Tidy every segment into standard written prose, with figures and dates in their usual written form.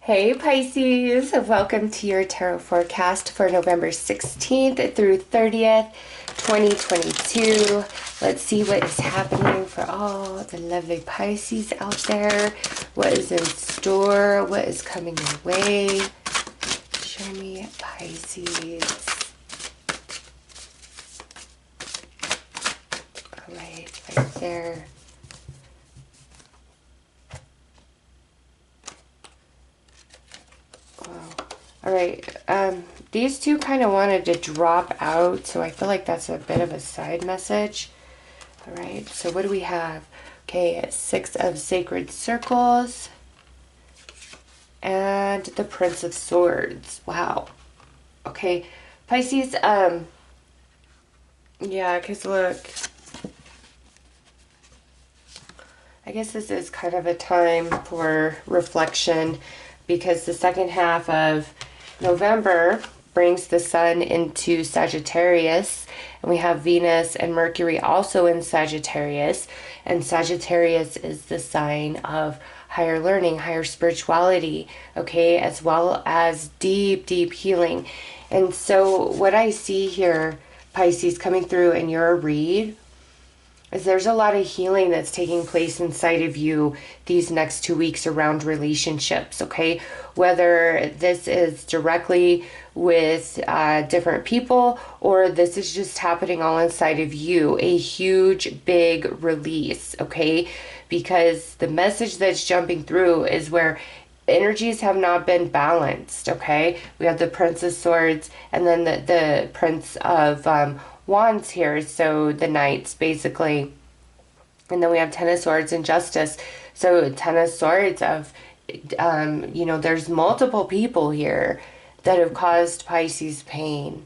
Hey Pisces, welcome to your tarot forecast for November 16th through 30th, 2022. Let's see what is happening for all the lovely Pisces out there. What is in store? What is coming your way? Show me Pisces. All right there. All right, these two kind of wanted to drop out, so I feel like that's a bit of a side message. All right, so what do we have? Okay, 6 of Sacred Circles and the Prince of Swords. Wow. Okay, Pisces, yeah, because look, I guess this is kind of a time for reflection because the second half of November brings the sun into Sagittarius, and we have Venus and Mercury also in Sagittarius, and Sagittarius is the sign of higher learning, higher spirituality, okay, as well as deep, deep healing. And so what I see here, Pisces, coming through in your read is there's a lot of healing that's taking place inside of you these next 2 weeks around relationships, okay? Whether this is directly with different people or this is just happening all inside of you, a huge, big release, okay? Because the message that's jumping through is where energies have not been balanced, okay? We have the Prince of Swords and then the Prince of Wands here, so the Knights basically, and then we have Ten of Swords and Justice. So Ten of Swords of there's multiple people here that have caused Pisces pain,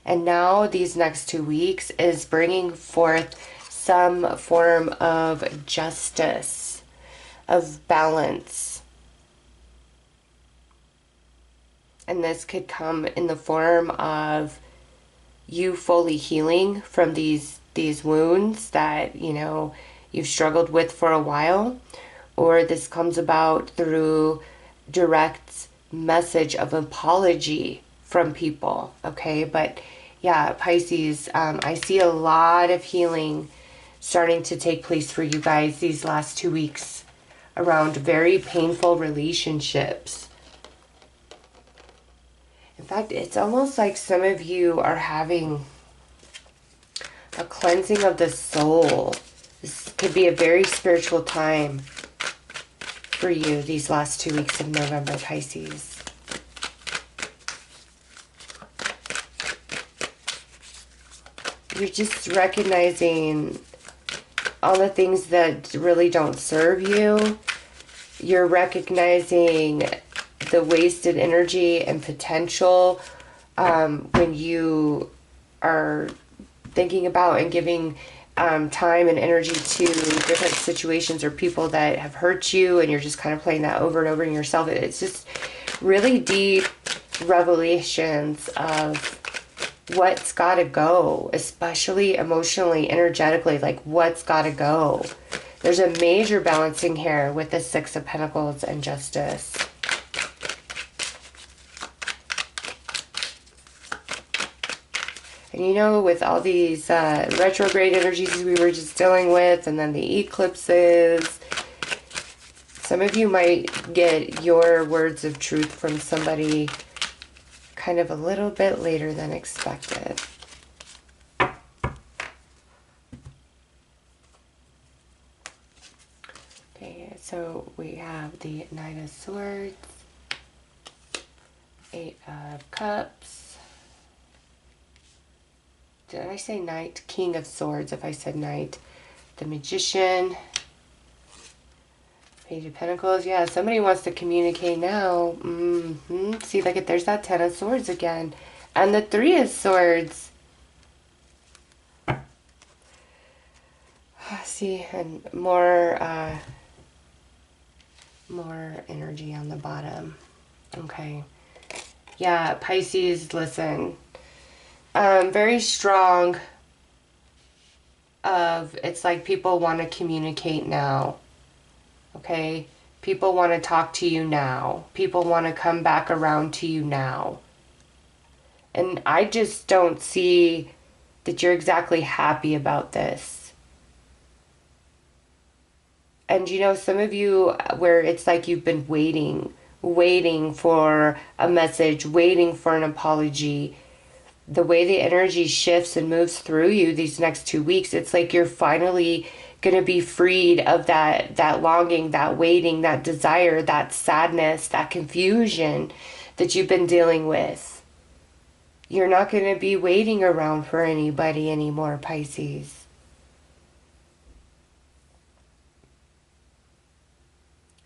and now these next 2 weeks is bringing forth some form of justice, of balance, and this could come in the form of you fully healing from these wounds that you've struggled with for a while, or this comes about through direct message of apology from people, okay? But yeah, Pisces, I see a lot of healing starting to take place for you guys these last 2 weeks around very painful relationships. In fact, it's almost like some of you are having a cleansing of the soul. This could be a very spiritual time for you these last 2 weeks of November, Pisces. You're just recognizing all the things that really don't serve you. You're recognizing the wasted energy and potential when you are thinking about and giving time and energy to different situations or people that have hurt you, and you're just kind of playing that over and over in yourself. It's just really deep revelations of what's got to go, especially emotionally, energetically, like what's got to go. There's a major balancing here with the Six of Pentacles and Justice. And with all these retrograde energies we were just dealing with, and then the eclipses, some of you might get your words of truth from somebody kind of a little bit later than expected. Okay, so we have the Knight of Swords, Eight of Cups. Did I say Knight? King of Swords if I said Knight. The Magician. Page of Pentacles. Yeah, somebody wants to communicate now. See, look at, there's that Ten of Swords again. And the Three of Swords. See, and more energy on the bottom. Okay. Yeah, Pisces, listen. Very strong it's like people want to communicate now, okay? People want to talk to you now. People want to come back around to you now. And I just don't see that you're exactly happy about this. And you know, some of you where it's like you've been waiting for a message, waiting for an apology. The way the energy shifts and moves through you these next 2 weeks, it's like you're finally going to be freed of that longing, that waiting, that desire, that sadness, that confusion that you've been dealing with. You're not going to be waiting around for anybody anymore, Pisces.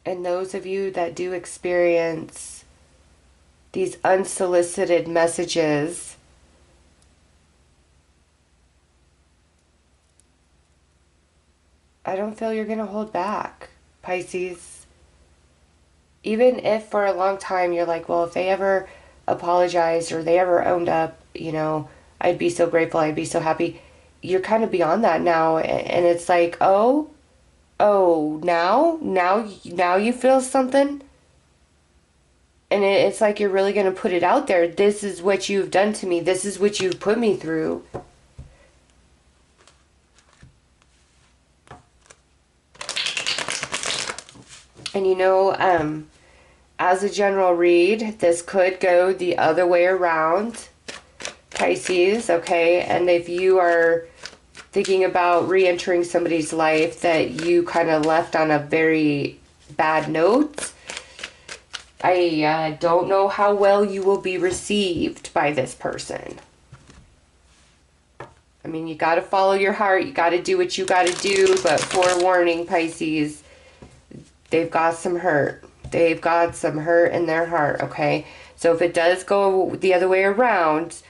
And those of you that do experience these unsolicited messages, I don't feel you're going to hold back, Pisces. Even if for a long time you're like, well, if they ever apologized or they ever owned up, you know, I'd be so grateful, I'd be so happy. You're kind of beyond that now. And it's like, oh, now you feel something? And it's like you're really going to put it out there. This is what you've done to me. This is what you've put me through. And you know, as a general read, this could go the other way around, Pisces, okay? And if you are thinking about re-entering somebody's life that you kind of left on a very bad note, I don't know how well you will be received by this person. I mean, you got to follow your heart. You got to do what you got to do. But forewarning, Pisces, they've got some hurt. They've got some hurt in their heart, okay? So if it does go the other way around,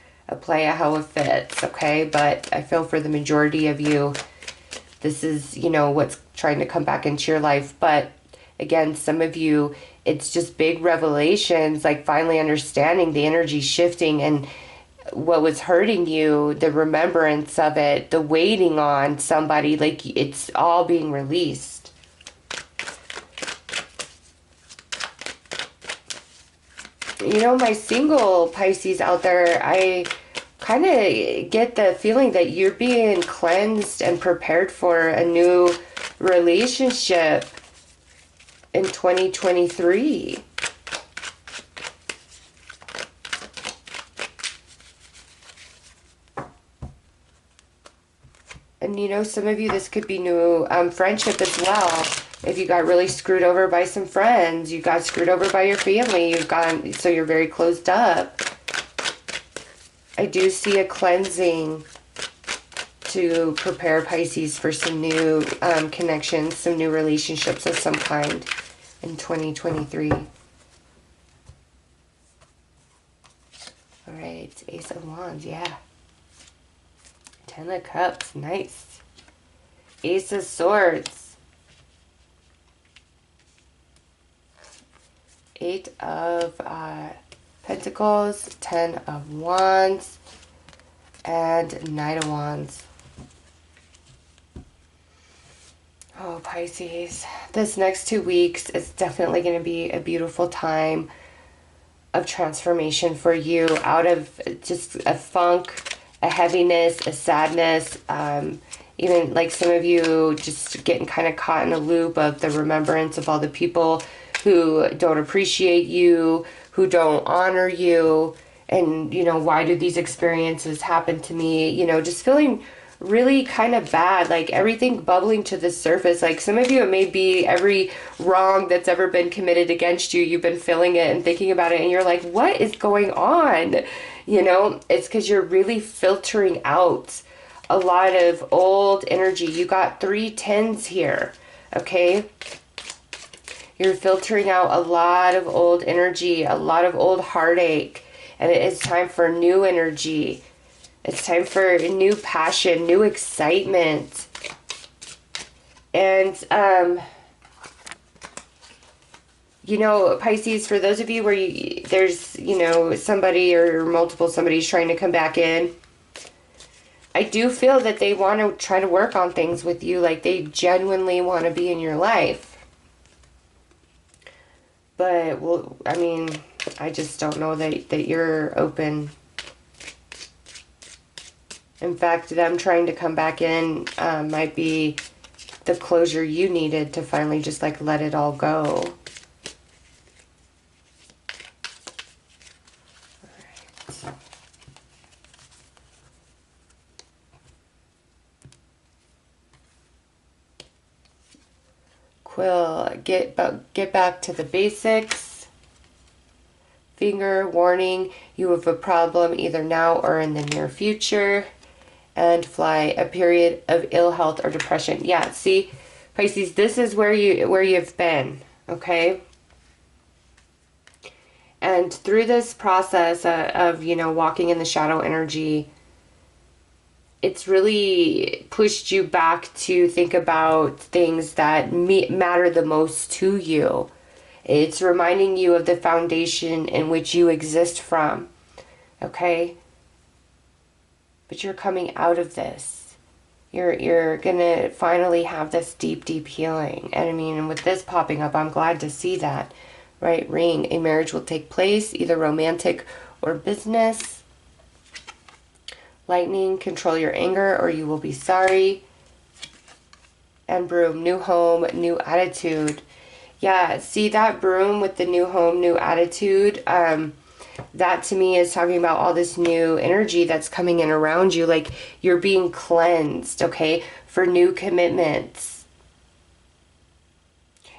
play it how it fits, okay? But I feel for the majority of you, this is, you know, what's trying to come back into your life. But again, some of you, it's just big revelations, like finally understanding the energy shifting and what was hurting you, the remembrance of it, the waiting on somebody, like it's all being released. You know, my single Pisces out there, I kind of get the feeling that you're being cleansed and prepared for a new relationship in 2023. And you know, some of you, this could be new friendship as well. If you got really screwed over by some friends, you got screwed over by your family, so you're very closed up. I do see a cleansing to prepare Pisces for some new connections, some new relationships of some kind in 2023. All right, Ace of Wands, yeah. Ten of Cups, nice. Ace of Swords. Eight of Pentacles, Ten of Wands, and Knight of Wands. Oh, Pisces. This next 2 weeks is definitely going to be a beautiful time of transformation for you out of just a funk, a heaviness, a sadness, even like some of you just getting kind of caught in a loop of the remembrance of all the people who don't appreciate you, who don't honor you, and, you know, why do these experiences happen to me? You know, just feeling really kind of bad, like everything bubbling to the surface. Like some of you, it may be every wrong that's ever been committed against you. You've been feeling it and thinking about it, and you're like, what is going on? You know, it's because you're really filtering out a lot of old energy. You got 3 tens here, okay? You're filtering out a lot of old energy, a lot of old heartache, and it is time for new energy. It's time for new passion, new excitement. And, you know, Pisces, for those of you where there's, you know, somebody or multiple somebody's trying to come back in, I do feel that they want to try to work on things with you, like they genuinely want to be in your life. But, well, I mean, I just don't know that you're open. In fact, them trying to come back in might be the closure you needed to finally just like let it all go. Quill, get back to the basics. Finger, warning, you have a problem either now or in the near future. And fly, a period of ill health or depression. Yeah, see, Pisces, this is where you've been, okay? And through this process of, you know, walking in the shadow energy, it's really pushed you back to think about things that matter the most to you. It's reminding you of the foundation in which you exist from, okay? But you're coming out of this. You're gonna finally have this deep, deep healing. And I mean, with this popping up, I'm glad to see that. Right? Ring, a marriage will take place, either romantic or business. Lightning, control your anger or you will be sorry. And broom, new home, new attitude. Yeah, see that broom with the new home, new attitude? That to me is talking about all this new energy that's coming in around you. Like you're being cleansed, okay, for new commitments.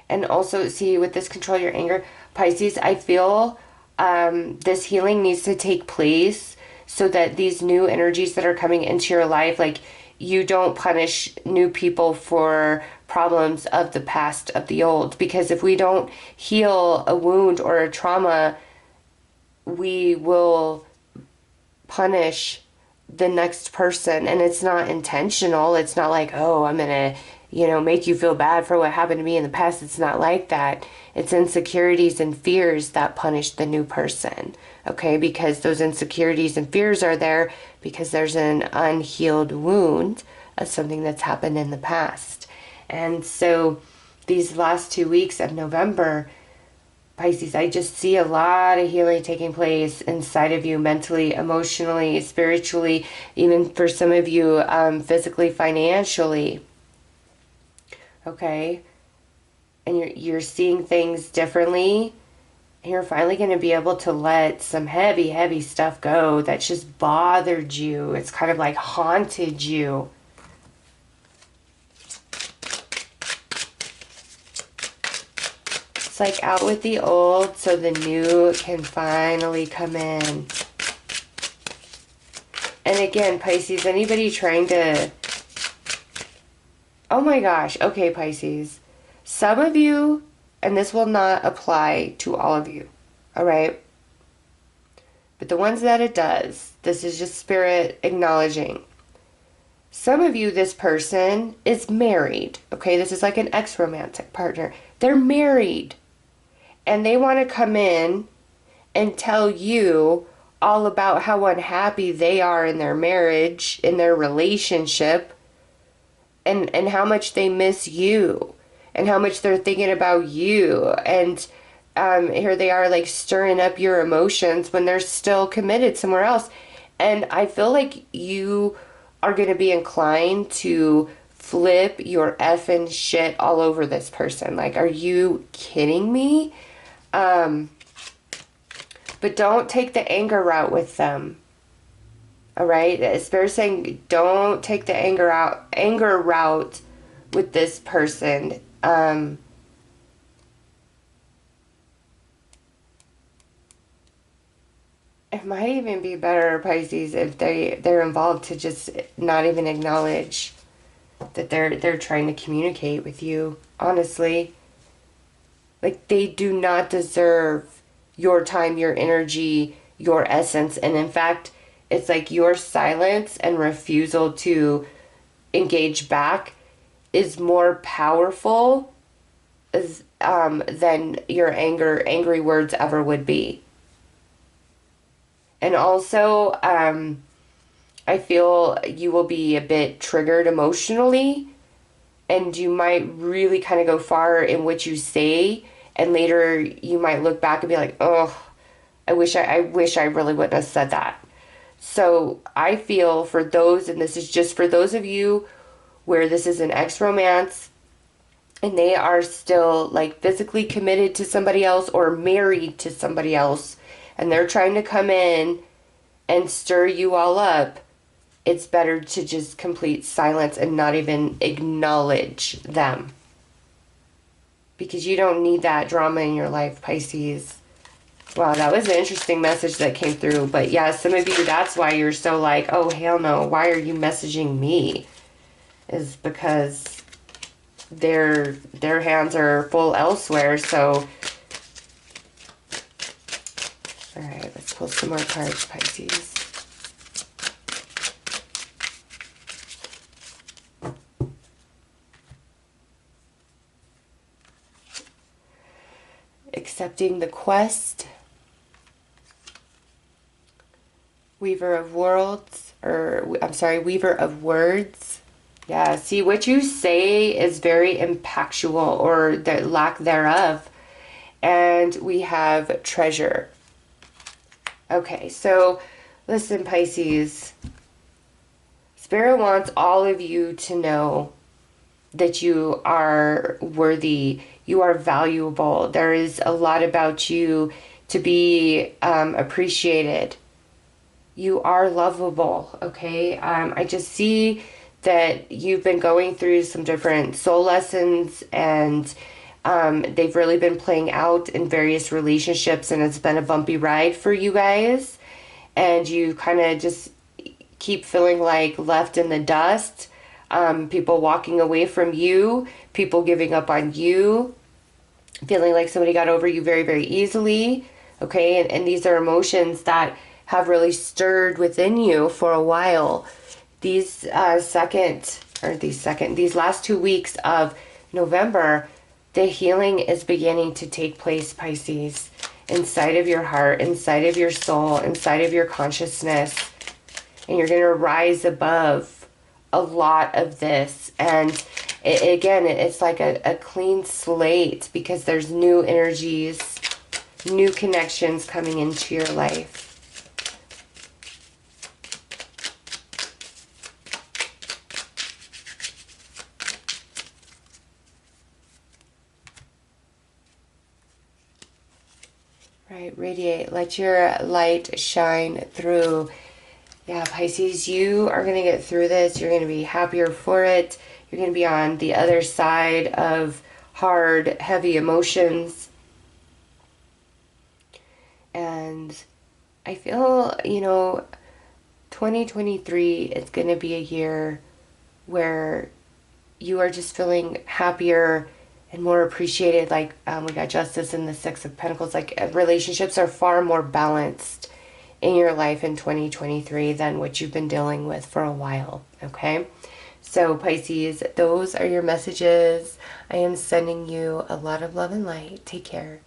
And also, see, with this control your anger, Pisces, I feel this healing needs to take place so that these new energies that are coming into your life, like you don't punish new people for problems of the past, of the old. Because if we don't heal a wound or a trauma, we will punish the next person, and it's not intentional. It's not like, oh, I'm gonna, you know, make you feel bad for what happened to me in the past. It's not like that. It's insecurities and fears that punish the new person, okay? Because those insecurities and fears are there because there's an unhealed wound of something that's happened in the past. And so these last 2 weeks of November, Pisces, I just see a lot of healing taking place inside of you, mentally, emotionally, spiritually, even for some of you, physically, financially. Okay? And you're seeing things differently. And you're finally going to be able to let some heavy, heavy stuff go that just bothered you. It's kind of like haunted you. Like out with the old so the new can finally come in. And again, Pisces, anybody trying to... Oh my gosh. Okay, Pisces. Some of you, and this will not apply to all of you, all right? But the ones that it does, this is just spirit acknowledging. Some of you, this person is married, okay? This is like an ex-romantic partner. They're married. And they want to come in and tell you all about how unhappy they are in their marriage, in their relationship, and how much they miss you, and how much they're thinking about you. And here they are like stirring up your emotions when they're still committed somewhere else. And I feel like you are going to be inclined to flip your effing shit all over this person. Like, are you kidding me? But don't take the anger route with them. All right? Spirit's saying don't take the anger route with this person. It might even be better, Pisces, if they're involved to just not even acknowledge that they're trying to communicate with you, honestly. Like, they do not deserve your time, your energy, your essence. And in fact, it's like your silence and refusal to engage back is more powerful than your angry words ever would be. And also, I feel you will be a bit triggered emotionally, and you might really kind of go far in what you say And later you might look back and be like, oh, I wish I really wouldn't have said that. So I feel for those, and this is just for those of you where this is an ex-romance and they are still like physically committed to somebody else or married to somebody else, and they're trying to come in and stir you all up, it's better to just complete silence and not even acknowledge them. Because you don't need that drama in your life, Pisces. Wow, that was an interesting message that came through. But yeah, some of you, that's why you're so like, oh, hell no, why are you messaging me? Is because their hands are full elsewhere. So, all right, let's pull some more cards, Pisces. Accepting the quest. Weaver of worlds, or I'm sorry, Weaver of words. Yeah, see, what you say is very impactual, or the lack thereof. And we have treasure. Okay, so listen, Pisces. Spirit wants all of you to know that you are worthy, you are valuable. There is a lot about you to be appreciated. You are lovable, okay? I just see that you've been going through some different soul lessons, and they've really been playing out in various relationships, and it's been a bumpy ride for you guys. And you kind of just keep feeling like left in the dust. People walking away from you, people giving up on you, feeling like somebody got over you very, very easily, okay? And these are emotions that have really stirred within you for a while. These these last 2 weeks of November, the healing is beginning to take place, Pisces, inside of your heart, inside of your soul, inside of your consciousness. And you're going to rise above a lot of this. And again, it's like a clean slate, because there's new energies, new connections coming into your life. Right, radiate. Let your light shine through. Yeah, Pisces, you are going to get through this. You're going to be happier for it. You're going to be on the other side of hard, heavy emotions. And I feel, 2023 is going to be a year where you are just feeling happier and more appreciated. Like we got Justice in the Six of Pentacles. Like relationships are far more balanced in your life in 2023 than what you've been dealing with for a while. Okay, so Pisces, those are your messages. I am sending you a lot of love and light. Take care.